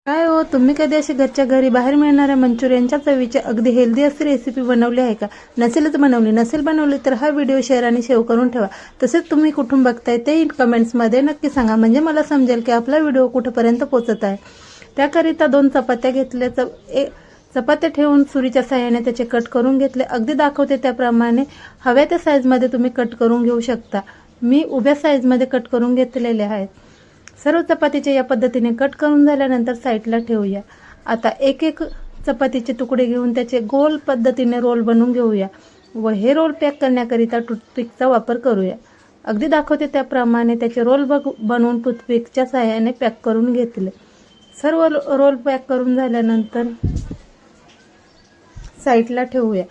काय हो, तुम्ही कधी अशी घरच्या घरी बाहेर मिळणाऱ्या मंचुरियनच्या चवीची अगदी हेल्दी अशी रेसिपी बनवली आहे का? नसेल बनवली तर हा व्हिडिओ शेअर आणि सेव्ह करून ठेवा. तसेच तुम्ही कुठून बघताय ते कमेंट्समध्ये नक्की सांगा, म्हणजे मला समजेल की आपला व्हिडिओ कुठेपर्यंत पोहोचत आहे. त्याकरिता 2 चपात्या घेतल्या. चपात्या ठेवून सुरीच्या साहाय्याने त्याचे कट करून घेतले. अगदी दाखवते त्याप्रमाणे हव्या त्या साईजमध्ये तुम्ही कट करून घेऊ शकता. मी उभ्या साईजमध्ये कट करून घेतलेले आहेत. सर्व चपातीचे या पद्धतीने कट करून झाल्यानंतर साईडला ठेवूया. आता एक एक चपातीचे तुकडे घेऊन त्याचे गोल पद्धतीने रोल बनवून घेऊया व हे रोल पॅक करण्याकरिता टूथपिकचा वापर करूया. अगदी दाखवते त्याप्रमाणे त्याचे रोल बनवून टूथपिकच्या सहाय्याने पॅक करून घेतले. सर्व रोल पॅक करून झाल्यानंतर साईडला ठेवूया.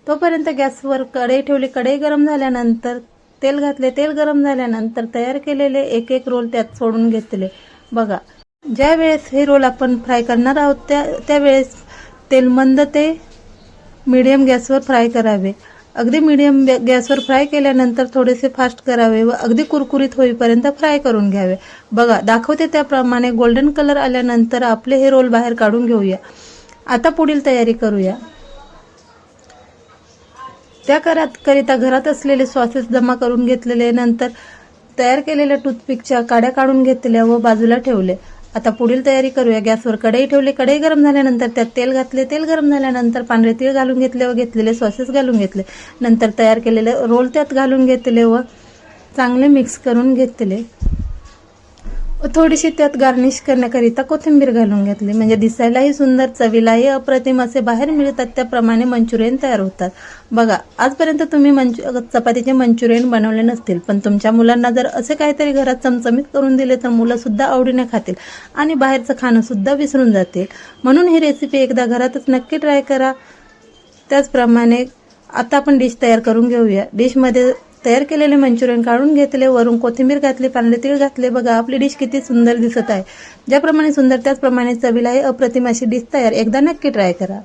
तोपर्यंत गॅसवर कढई ठेवली. कढई गरम झाल्यानंतर तेल घातले. तेल गरम झाल्यानंतर तयार केलेले एक एक रोल त्यात सोडून घेतले. बघा, ज्या वेळेस हे रोल आपण फ्राय करणार आहोत त्यावेळेस तेल मंद ते मीडियम गॅसवर फ्राय करावे. अगदी मीडियम गॅसवर फ्राय केल्यानंतर थोडेसे फास्ट करावे व अगदी कुरकुरीत होईपर्यंत फ्राय करून घ्यावे. बघा, दाखवते त्याप्रमाणे गोल्डन कलर आल्यानंतर आपले हे रोल बाहेर काढून घेऊया. आता पुढील तयारी करूया. त्याकरिता घरात असलेले सॉसेस जमा करून घेतलेले, नंतर तयार केलेल्या टूथपिकच्या काड्या काढून घेतल्या व बाजूला ठेवले. आता पुढील तयारी करूया. गॅसवर कढई ठेवली. कढई गरम झाल्यानंतर त्यात तेल घातले. तेल गरम झाल्यानंतर पांढरे तीळ घालून घेतले व घेतलेले सॉसेस घालून घेतले. नंतर तयार केलेले रोल त्यात घालून घेतले व चांगले मिक्स करून घेतले. थोडीशी त्यात गार्निश करण्याकरिता कोथिंबीर घालून घेतली, म्हणजे दिसायलाही सुंदर, चवीलाही अप्रतिम असे बाहेर मिळतात त्याप्रमाणे मंचुरियन तयार होतात. बघा, आजपर्यंत तुम्ही चपातीचे मंचुरियन बनवले नसतील, पण तुमच्या मुलांना जर असे काहीतरी घरात चमचमीत करून दिले तर मुलं सुद्धा आवडीने खातील आणि बाहेरचं खाणं सुद्धा विसरून जातील. म्हणून ही रेसिपी एकदा घरातच नक्की ट्राय करा. त्याचप्रमाणे आता आपण डिश तयार करून घेऊया. डिशमध्ये तयार केलेले मंचुरियन काढून घेतले, वरून कोथिंबीर घातली, पांढरे तीळ घातले. बघा, आपली डिश किती सुंदर दिसत आहे. ज्याप्रमाणे सुंदर त्याचप्रमाणे चवीलाही अप्रतिम अशी डिश तयार. एकदा नक्की ट्राय करा.